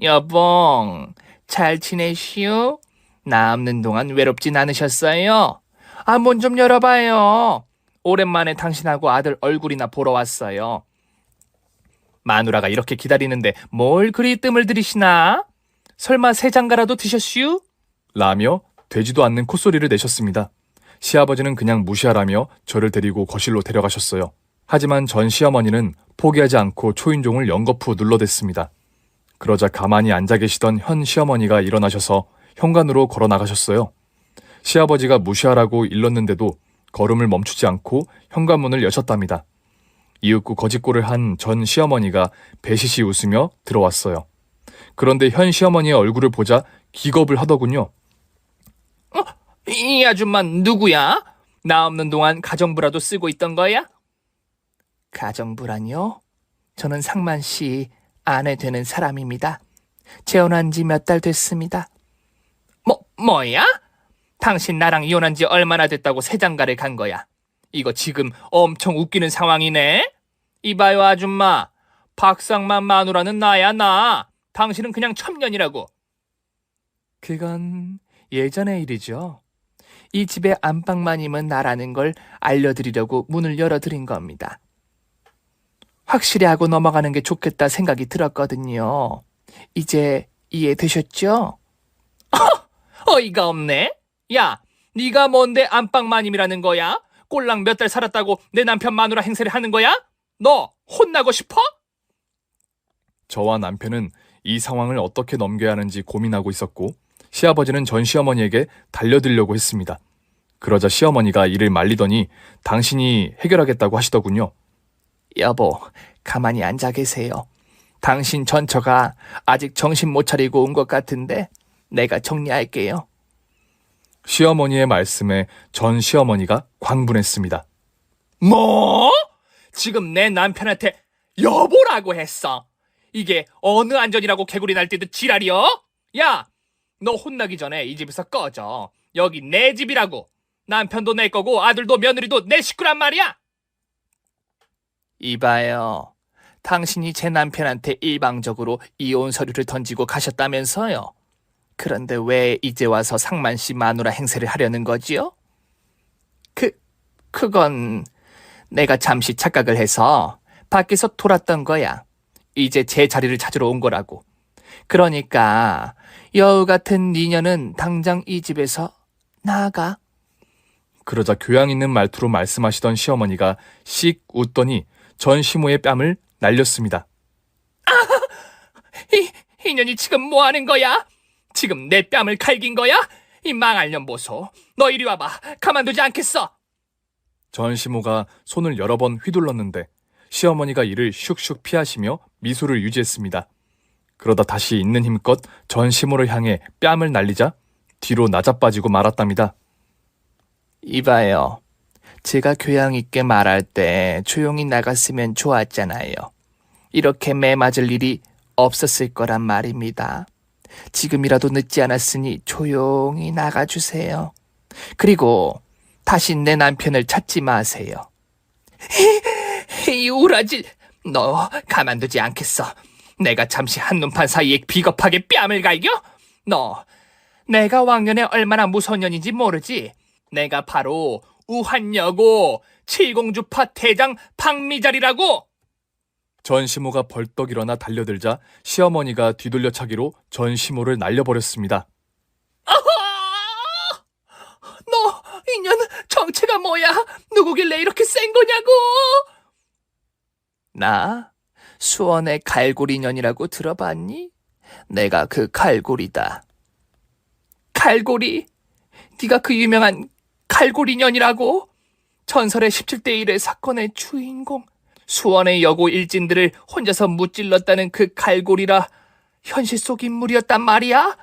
여봉, 잘 지내시오? 나 없는 동안 외롭진 않으셨어요? 아, 문 좀 열어봐요. 오랜만에 당신하고 아들 얼굴이나 보러 왔어요. 마누라가 이렇게 기다리는데 뭘 그리 뜸을 들이시나? 설마 새 장가라도 드셨슈? 라며 되지도 않는 콧소리를 내셨습니다. 시아버지는 그냥 무시하라며 저를 데리고 거실로 데려가셨어요. 하지만 전 시어머니는 포기하지 않고 초인종을 연거푸 눌러댔습니다. 그러자 가만히 앉아 계시던 현 시어머니가 일어나셔서 현관으로 걸어 나가셨어요. 시아버지가 무시하라고 일렀는데도 걸음을 멈추지 않고 현관문을 여셨답니다. 이윽고 거짓골을 한 전 시어머니가 배시시 웃으며 들어왔어요. 그런데 현 시어머니의 얼굴을 보자 기겁을 하더군요. 이 아줌마 누구야? 나 없는 동안 가정부라도 쓰고 있던 거야? 가정부라뇨? 저는 상만 씨 아내 되는 사람입니다. 재혼한 지 몇 달 됐습니다. 뭐야? 당신 나랑 이혼한 지 얼마나 됐다고 새장가를 간 거야? 이거 지금 엄청 웃기는 상황이네? 이봐요 아줌마, 박상만 마누라는 나야 나. 당신은 그냥 첩년이라고. 그건 예전의 일이죠. 이 집의 안방마님은 나라는 걸 알려드리려고 문을 열어드린 겁니다. 확실히 하고 넘어가는 게 좋겠다 생각이 들었거든요. 이제 이해되셨죠? 어이가 없네. 야, 네가 뭔데 안방마님이라는 거야? 꼴랑 몇 달 살았다고 내 남편 마누라 행세를 하는 거야? 너 혼나고 싶어? 저와 남편은 이 상황을 어떻게 넘겨야 하는지 고민하고 있었고 시아버지는 전 시어머니에게 달려들려고 했습니다. 그러자 시어머니가 이를 말리더니 당신이 해결하겠다고 하시더군요. 여보, 가만히 앉아 계세요. 당신 전처가 아직 정신 못 차리고 온 것 같은데 내가 정리할게요. 시어머니의 말씀에 전 시어머니가 광분했습니다. 뭐? 지금 내 남편한테 여보라고 했어. 이게 어느 안전이라고 개구리 날뛰듯 지랄이여? 야, 너 혼나기 전에 이 집에서 꺼져. 여기 내 집이라고. 남편도 내 거고 아들도 며느리도 내 식구란 말이야. 이봐요. 당신이 제 남편한테 일방적으로 이혼 서류를 던지고 가셨다면서요. 그런데 왜 이제 와서 상만 씨 마누라 행세를 하려는 거지요? 그건 내가 잠시 착각을 해서 밖에서 돌았던 거야. 이제 제 자리를 찾으러 온 거라고. 그러니까 여우 같은 니녀는 당장 이 집에서 나가. 그러자 교양 있는 말투로 말씀하시던 시어머니가 씩 웃더니 전 시모의 뺨을 날렸습니다. 이년이 지금 뭐 하는 거야? 지금 내 뺨을 갈긴 거야? 이 망할 년 보소. 너 이리 와봐. 가만두지 않겠어. 전 시모가 손을 여러 번 휘둘렀는데 시어머니가 이를 슉슉 피하시며 미소를 유지했습니다. 그러다 다시 있는 힘껏 전 시모를 향해 뺨을 날리자 뒤로 나자빠지고 말았답니다. 이봐요. 제가 교양 있게 말할 때 조용히 나갔으면 좋았잖아요. 이렇게 매 맞을 일이 없었을 거란 말입니다. 지금이라도 늦지 않았으니 조용히 나가주세요. 그리고 다시 내 남편을 찾지 마세요. 이 우라질, 너 가만두지 않겠어. 내가 잠시 한눈판 사이에 비겁하게 뺨을 갈겨? 너, 내가 왕년에 얼마나 무서운 년인지 모르지? 내가 바로 우한여고 칠공주파 대장 박미자리라고! 전시모가 벌떡 일어나 달려들자 시어머니가 뒤돌려 차기로 전시모를 날려버렸습니다. 너, 이년 정체가 뭐야? 누구길래 이렇게 센 거냐고? 나 수원의 갈고리년이라고 들어봤니? 내가 그 갈고리다. 갈고리? 네가 그 유명한 갈고리년이라고? 전설의 17대 1의 사건의 주인공, 수원의 여고 일진들을 혼자서 무찔렀다는 그 갈고리라 현실 속 인물이었단 말이야?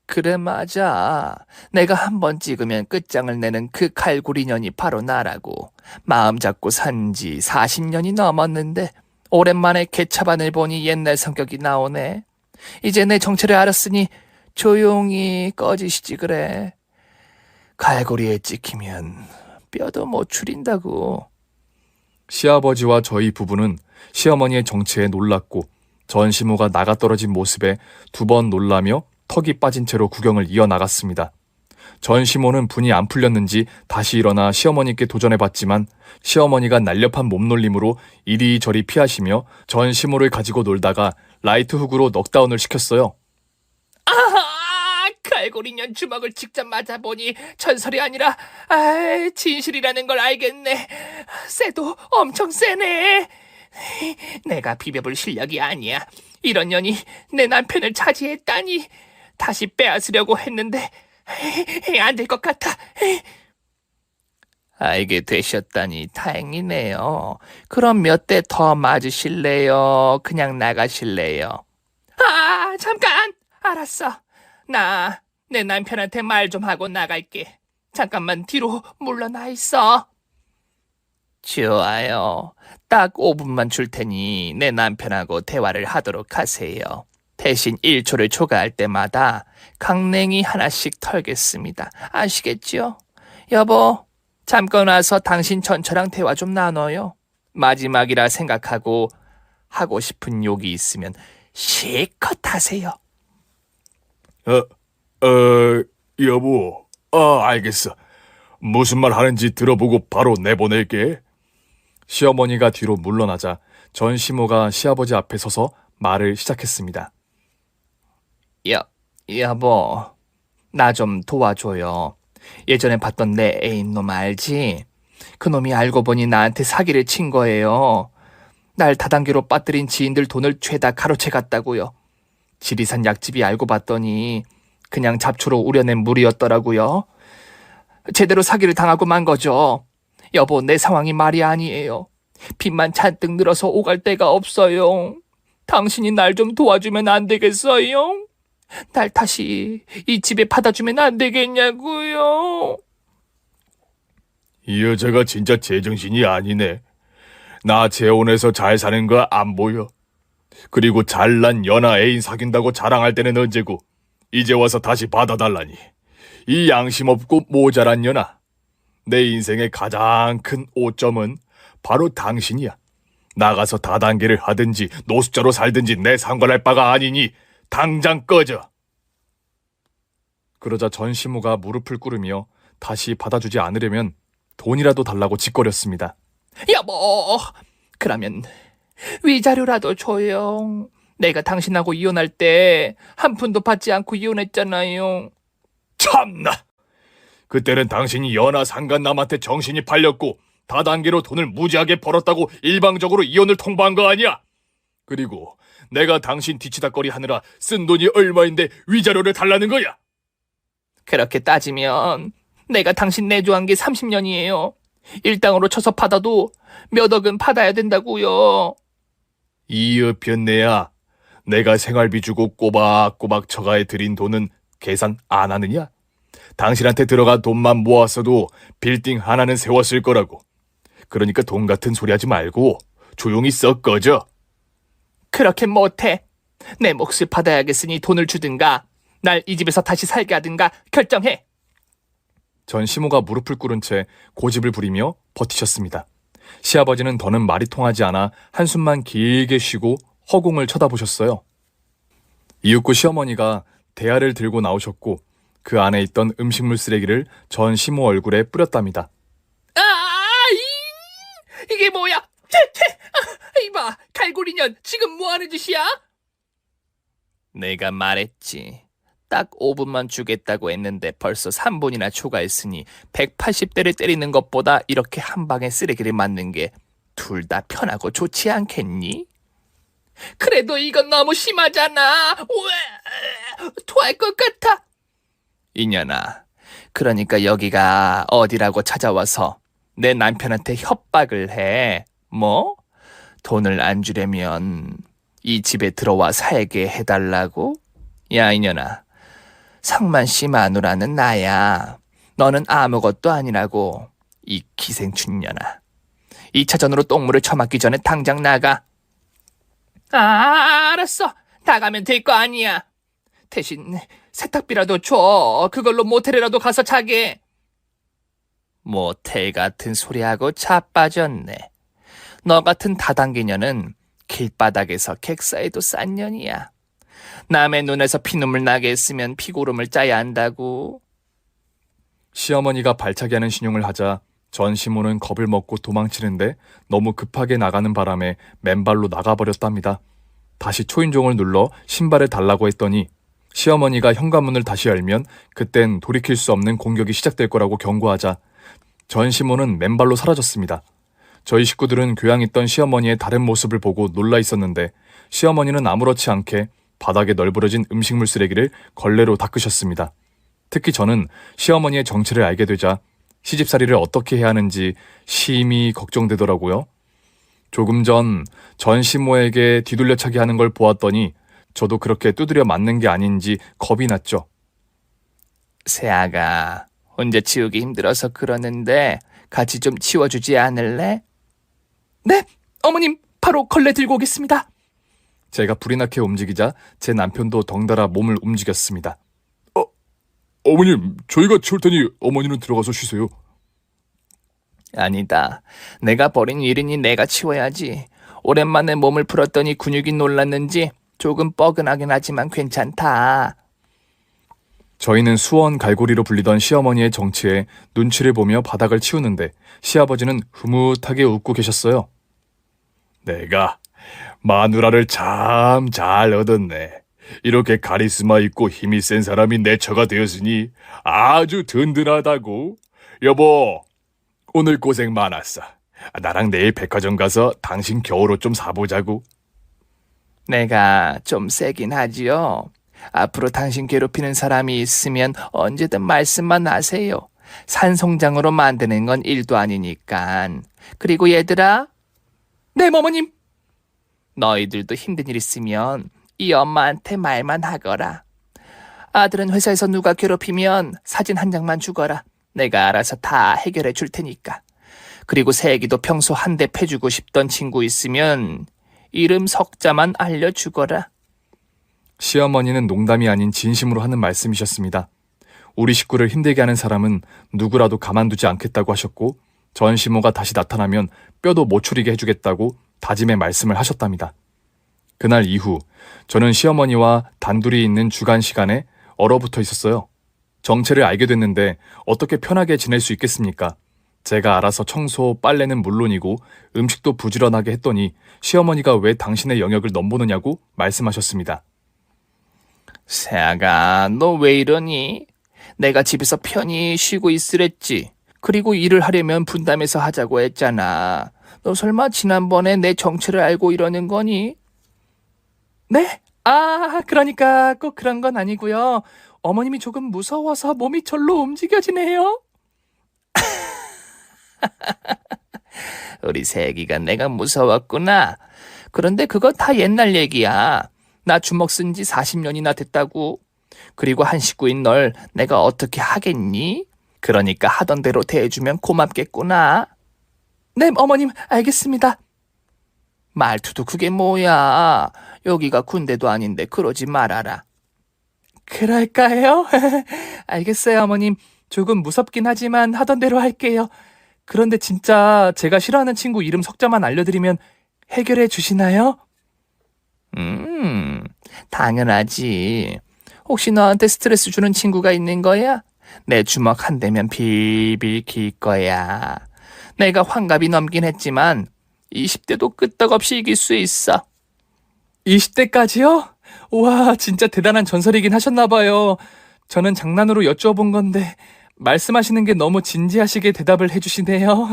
그래, 맞아. 내가 한 번 찍으면 끝장을 내는 그 갈고리년이 바로 나라고. 마음 잡고 산 지 40년이 넘었는데 오랜만에 개차반을 보니 옛날 성격이 나오네. 이제 내 정체를 알았으니 조용히 꺼지시지 그래. 갈고리에 찍히면 뼈도 못 추린다고. 시아버지와 저희 부부는 시어머니의 정체에 놀랐고 전시모가 나가떨어진 모습에 두 번 놀라며 턱이 빠진 채로 구경을 이어나갔습니다. 전시모는 분이 안 풀렸는지 다시 일어나 시어머니께 도전해봤지만 시어머니가 날렵한 몸놀림으로 이리저리 피하시며 전시모를 가지고 놀다가 라이트 훅으로 넉다운을 시켰어요. 아하! 갈고리년 주먹을 직접 맞아보니 전설이 아니라 진실이라는 걸 알겠네. 쎄도 엄청 세네. 내가 비벼볼 실력이 아니야. 이런 년이 내 남편을 차지했다니. 다시 빼앗으려고 했는데 안 될 것 같아. 알게 되셨다니 다행이네요. 그럼 몇 대 더 맞으실래요? 그냥 나가실래요? 잠깐! 알았어. 나 내 남편한테 말 좀 하고 나갈게. 잠깐만 뒤로 물러나 있어. 좋아요. 딱 5분만 줄 테니 내 남편하고 대화를 하도록 하세요. 대신 1초를 초과할 때마다 강냉이 하나씩 털겠습니다. 아시겠죠? 여보, 잠깐 와서 당신 전처랑 대화 좀 나눠요. 마지막이라 생각하고 하고 싶은 욕이 있으면 실컷 하세요. 여보. 알겠어. 무슨 말 하는지 들어보고 바로 내보낼게. 시어머니가 뒤로 물러나자 전시모가 시아버지 앞에 서서 말을 시작했습니다. 여보, 나 좀 도와줘요. 예전에 봤던 내 애인놈 알지? 그놈이 알고 보니 나한테 사기를 친 거예요. 날 다단계로 빠뜨린 지인들 돈을 죄다 가로채 갔다고요. 지리산 약집이 알고 봤더니 그냥 잡초로 우려낸 물이었더라고요. 제대로 사기를 당하고 만 거죠. 여보, 내 상황이 말이 아니에요. 빚만 잔뜩 늘어서 오갈 데가 없어요. 당신이 날 좀 도와주면 안 되겠어요? 날 다시 이 집에 받아주면 안 되겠냐고요? 이 여자가 진짜 제정신이 아니네. 나 재혼해서 잘 사는 거 안 보여. 그리고 잘난 연하 애인 사귄다고 자랑할 때는 언제고 이제 와서 다시 받아달라니. 이 양심 없고 모자란 년아. 내 인생의 가장 큰 오점은 바로 당신이야. 나가서 다단계를 하든지 노숙자로 살든지 내 상관할 바가 아니니 당장 꺼져. 그러자 전시모가 무릎을 꿇으며 다시 받아주지 않으려면 돈이라도 달라고 짓거렸습니다. 여보, 그러면 위자료라도 줘요. 내가 당신하고 이혼할 때 한 푼도 받지 않고 이혼했잖아요. 참나! 그때는 당신이 연하 상간남한테 정신이 팔렸고 다단계로 돈을 무지하게 벌었다고 일방적으로 이혼을 통보한 거 아니야? 그리고 내가 당신 뒤치다거리 하느라 쓴 돈이 얼마인데 위자료를 달라는 거야? 그렇게 따지면 내가 당신 내조한 게 30년이에요. 일당으로 쳐서 받아도 몇 억은 받아야 된다고요. 이어편내야, 내가 생활비 주고 꼬박꼬박 처가에 들인 돈은 계산 안 하느냐? 당신한테 들어간 돈만 모았어도 빌딩 하나는 세웠을 거라고. 그러니까 돈 같은 소리 하지 말고 조용히 썩 꺼져. 그렇게 못해. 내 몫을 받아야겠으니 돈을 주든가 날 이 집에서 다시 살게 하든가 결정해. 전 시모가 무릎을 꿇은 채 고집을 부리며 버티셨습니다. 시아버지는 더는 말이 통하지 않아 한숨만 길게 쉬고 허공을 쳐다보셨어요. 이윽고 시어머니가 대야를 들고 나오셨고 그 안에 있던 음식물 쓰레기를 전 시모 얼굴에 뿌렸답니다. 이게 뭐야? 이봐, 갈고리년 지금 뭐하는 짓이야? 내가 말했지. 딱 5분만 주겠다고 했는데 벌써 3분이나 초과했으니 180대를 때리는 것보다 이렇게 한 방에 쓰레기를 맞는 게 둘 다 편하고 좋지 않겠니? 그래도 이건 너무 심하잖아. 왜? 토할 것 같아. 이년아, 그러니까 여기가 어디라고 찾아와서 내 남편한테 협박을 해. 뭐? 돈을 안 주려면 이 집에 들어와 살게 해달라고? 야, 이년아. 상만씨 마누라는 나야. 너는 아무것도 아니라고. 이 기생충년아. 2차전으로 똥물을 처맞기 전에 당장 나가. 알았어. 나가면 될 거 아니야. 대신 세탁비라도 줘. 그걸로 모텔이라도 가서 자게. 모텔 같은 소리하고 자빠졌네. 너 같은 다단계년은 길바닥에서 객사에도 싼 년이야. 남의 눈에서 피눈물 나게 했으면 피고름을 짜야 한다고. 시어머니가 발차기 하는 신용을 하자 전 시모는 겁을 먹고 도망치는데 너무 급하게 나가는 바람에 맨발로 나가버렸답니다. 다시 초인종을 눌러 신발을 달라고 했더니 시어머니가 현관문을 다시 열면 그땐 돌이킬 수 없는 공격이 시작될 거라고 경고하자 전 시모는 맨발로 사라졌습니다. 저희 식구들은 교양 있던 시어머니의 다른 모습을 보고 놀라 있었는데 시어머니는 아무렇지 않게 바닥에 널브러진 음식물 쓰레기를 걸레로 닦으셨습니다. 특히 저는 시어머니의 정체를 알게 되자 시집살이를 어떻게 해야 하는지 심히 걱정되더라고요. 조금 전 시모에게 뒤돌려차기 하는 걸 보았더니 저도 그렇게 두드려 맞는 게 아닌지 겁이 났죠. 새아가 혼자 치우기 힘들어서 그러는데 같이 좀 치워주지 않을래? 네, 어머님 바로 걸레 들고 오겠습니다. 제가 불이 나게 움직이자 제 남편도 덩달아 몸을 움직였습니다. 어머님, 저희가 치울 테니 어머니는 들어가서 쉬세요. 아니다. 내가 버린 일이니 내가 치워야지. 오랜만에 몸을 풀었더니 근육이 놀랐는지 조금 뻐근하긴 하지만 괜찮다. 저희는 수원 갈고리로 불리던 시어머니의 정치에 눈치를 보며 바닥을 치우는데 시아버지는 흐뭇하게 웃고 계셨어요. 내가 마누라를 참 잘 얻었네. 이렇게 카리스마 있고 힘이 센 사람이 내 처가 되었으니 아주 든든하다고. 여보, 오늘 고생 많았어. 나랑 내일 백화점 가서 당신 겨울옷 좀 사보자고. 내가 좀 세긴 하지요. 앞으로 당신 괴롭히는 사람이 있으면 언제든 말씀만 하세요. 산송장으로 만드는 건 일도 아니니까. 그리고 얘들아. 네, 어머님. 너희들도 힘든 일 있으면 이 엄마한테 말만 하거라. 아들은 회사에서 누가 괴롭히면 사진 한 장만 주거라. 내가 알아서 다 해결해 줄 테니까. 그리고 새애기도 평소 한 대 패주고 싶던 친구 있으면 이름 석자만 알려주거라. 시어머니는 농담이 아닌 진심으로 하는 말씀이셨습니다. 우리 식구를 힘들게 하는 사람은 누구라도 가만두지 않겠다고 하셨고 전 시모가 다시 나타나면 뼈도 못 추리게 해주겠다고 다짐의 말씀을 하셨답니다. 그날 이후 저는 시어머니와 단둘이 있는 주간 시간에 얼어붙어 있었어요. 정체를 알게 됐는데 어떻게 편하게 지낼 수 있겠습니까? 제가 알아서 청소, 빨래는 물론이고 음식도 부지런하게 했더니 시어머니가 왜 당신의 영역을 넘보느냐고 말씀하셨습니다. 새아가 너 왜 이러니? 내가 집에서 편히 쉬고 있으랬지. 그리고 일을 하려면 분담해서 하자고 했잖아. 너 설마 지난번에 내 정체를 알고 이러는 거니? 네? 그러니까 꼭 그런 건 아니고요. 어머님이 조금 무서워서 몸이 절로 움직여지네요. 우리 새애기가 내가 무서웠구나. 그런데 그거 다 옛날 얘기야. 나 주먹 쓴 지 40년이나 됐다고. 그리고 한 식구인 널 내가 어떻게 하겠니? 그러니까 하던 대로 대해주면 고맙겠구나. 네, 어머님, 알겠습니다. 말투도 그게 뭐야. 여기가 군대도 아닌데 그러지 말아라. 그럴까요? 알겠어요, 어머님. 조금 무섭긴 하지만 하던 대로 할게요. 그런데 진짜 제가 싫어하는 친구 이름 석자만 알려드리면 해결해 주시나요? 당연하지. 혹시 너한테 스트레스 주는 친구가 있는 거야? 내 주먹 한 대면 빌빌 길 거야. 내가 환갑이 넘긴 했지만 20대도 끄떡없이 이길 수 있어. 20대까지요? 우와, 진짜 대단한 전설이긴 하셨나봐요. 저는 장난으로 여쭤본 건데 말씀하시는 게 너무 진지하시게 대답을 해주시네요.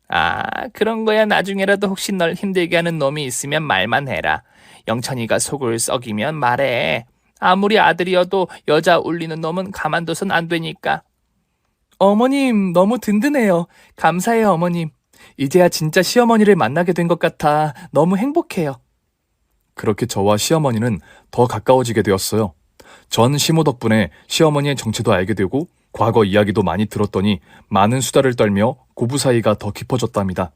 아, 그런 거야. 나중에라도 혹시 널 힘들게 하는 놈이 있으면 말만 해라. 영찬이가 속을 썩이면 말해. 아무리 아들이어도 여자 울리는 놈은 가만둬선 안 되니까. 어머님, 너무 든든해요. 감사해요, 어머님. 이제야 진짜 시어머니를 만나게 된 것 같아 너무 행복해요. 그렇게 저와 시어머니는 더 가까워지게 되었어요. 전 시모 덕분에 시어머니의 정체도 알게 되고 과거 이야기도 많이 들었더니 많은 수다를 떨며 고부 사이가 더 깊어졌답니다.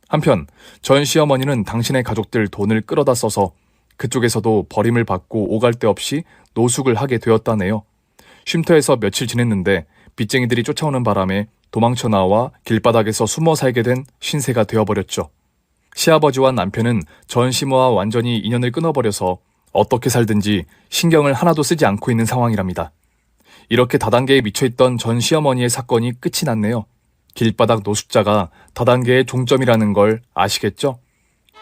한편 전 시어머니는 당신의 가족들 돈을 끌어다 써서 그쪽에서도 버림을 받고 오갈 데 없이 노숙을 하게 되었다네요. 쉼터에서 며칠 지냈는데 빚쟁이들이 쫓아오는 바람에 도망쳐 나와 길바닥에서 숨어 살게 된 신세가 되어버렸죠. 시아버지와 남편은 전 시모와 완전히 인연을 끊어버려서 어떻게 살든지 신경을 하나도 쓰지 않고 있는 상황이랍니다. 이렇게 다단계에 미쳐있던 전 시어머니의 사건이 끝이 났네요. 길바닥 노숙자가 다단계의 종점이라는 걸 아시겠죠?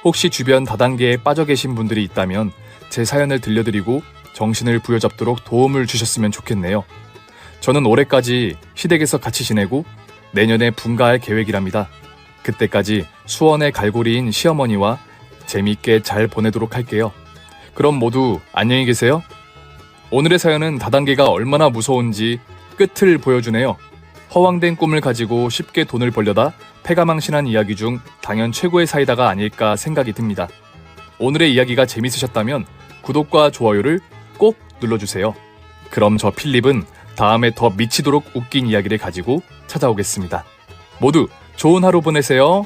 혹시 주변 다단계에 빠져 계신 분들이 있다면 제 사연을 들려드리고 정신을 부여잡도록 도움을 주셨으면 좋겠네요. 저는 올해까지 시댁에서 같이 지내고 내년에 분가할 계획이랍니다. 그때까지 수원의 갈고리인 시어머니와 재미있게 잘 보내도록 할게요. 그럼 모두 안녕히 계세요. 오늘의 사연은 다단계가 얼마나 무서운지 끝을 보여주네요. 허황된 꿈을 가지고 쉽게 돈을 벌려다 패가망신한 이야기 중 당연 최고의 사이다가 아닐까 생각이 듭니다. 오늘의 이야기가 재밌으셨다면 구독과 좋아요를 꼭 눌러주세요. 그럼 저 필립은 다음에 더 미치도록 웃긴 이야기를 가지고 찾아오겠습니다. 모두 좋은 하루 보내세요.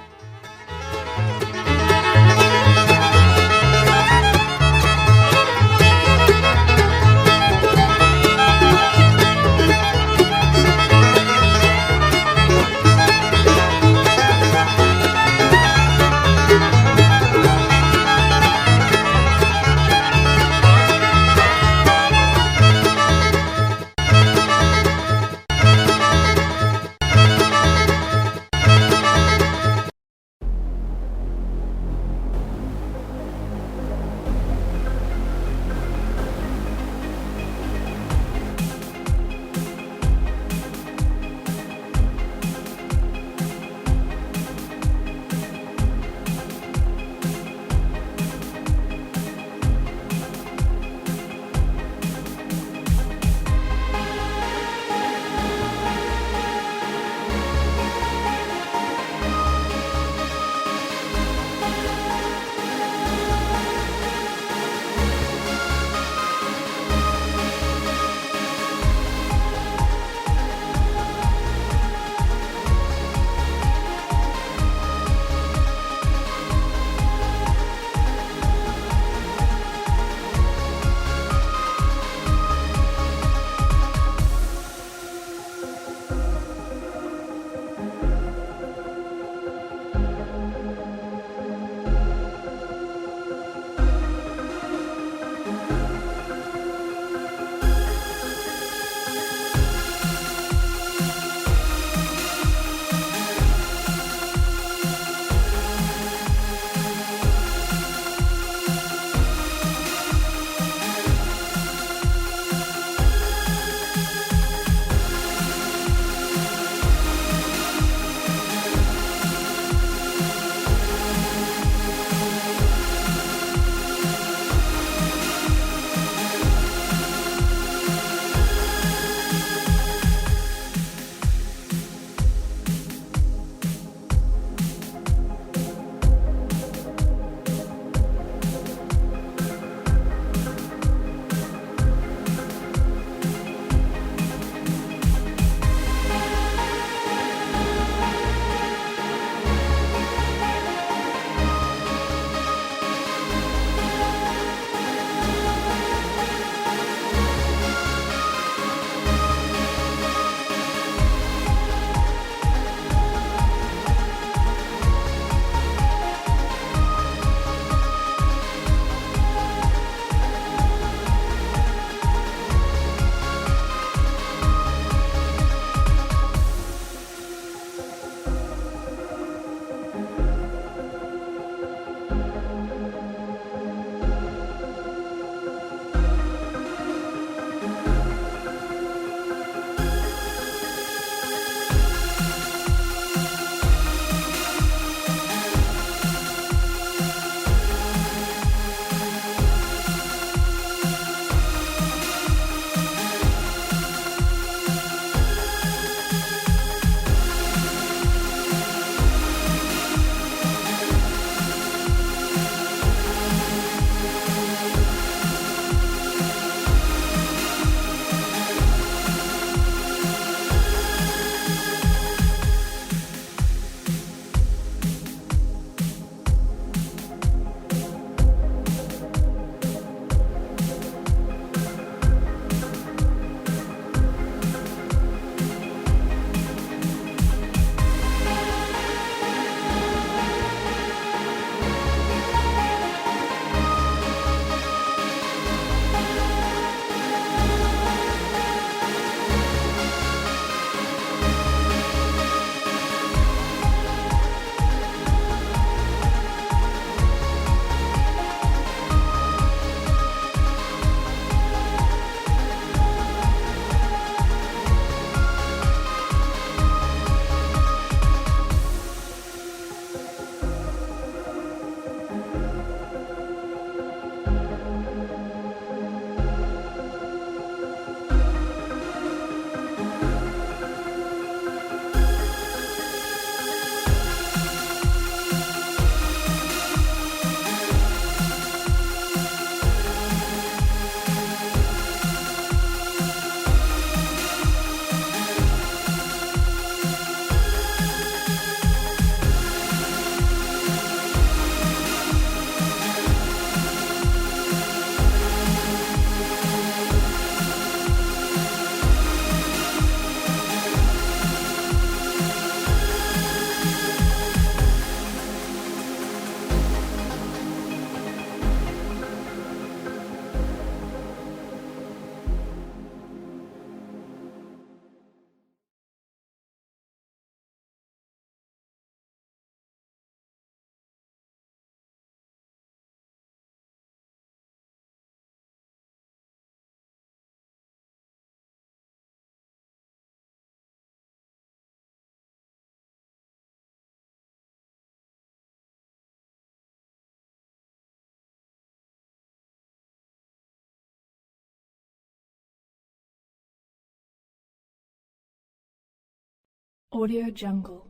Audio Jungle.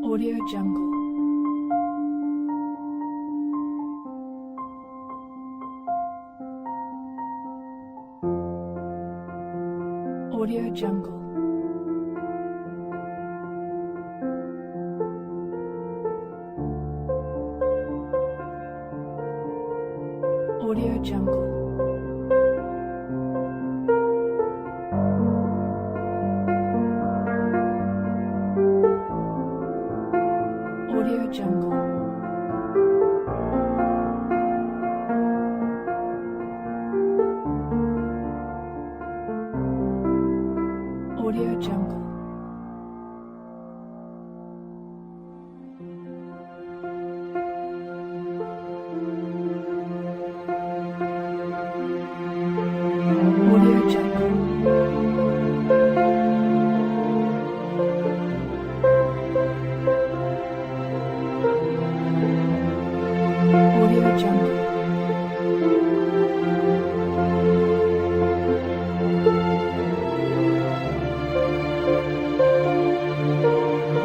Audio Jungle. Audio Jungle. Audio Jungle. Audio Jungle. Audio Jungle. Audio Jungle. Audio Jungle.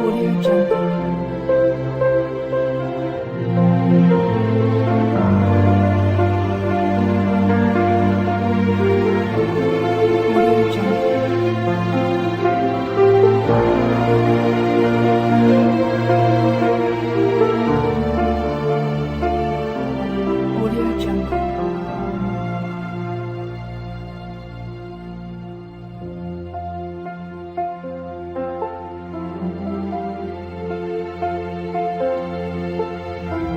Audio Jungle. Audio Jungle.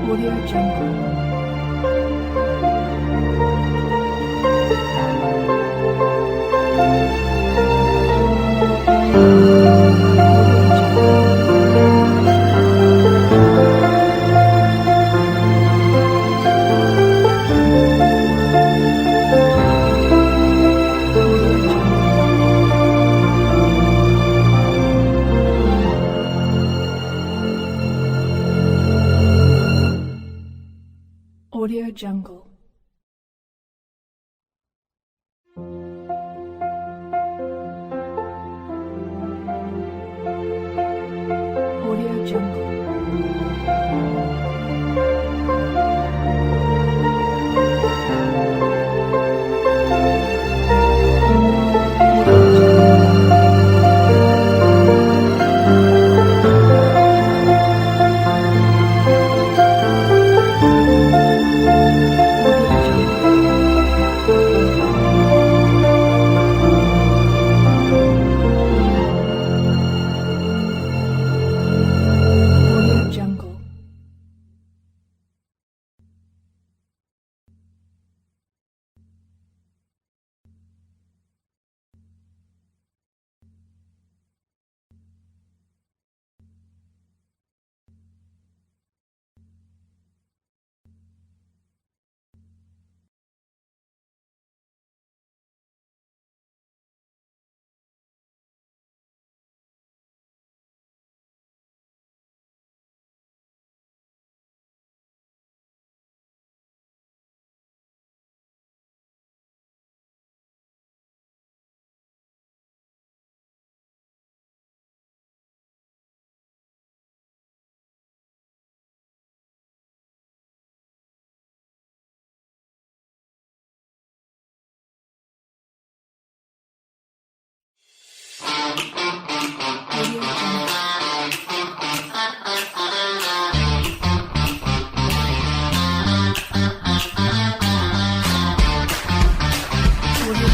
Audio Jungle. Audio Jungle. Audio Jungle. Audio Jungle. Audio Jungle. Audio Jungle. Audio Jungle. Audio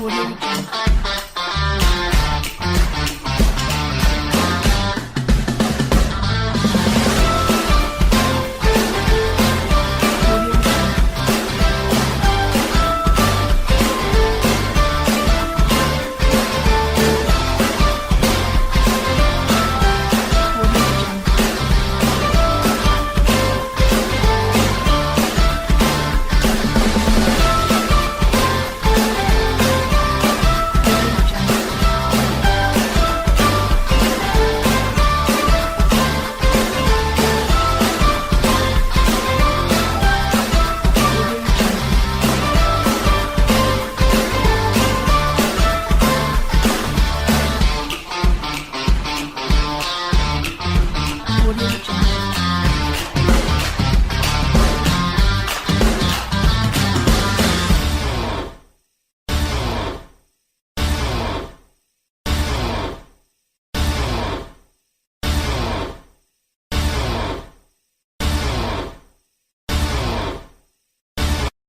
Audio Jungle.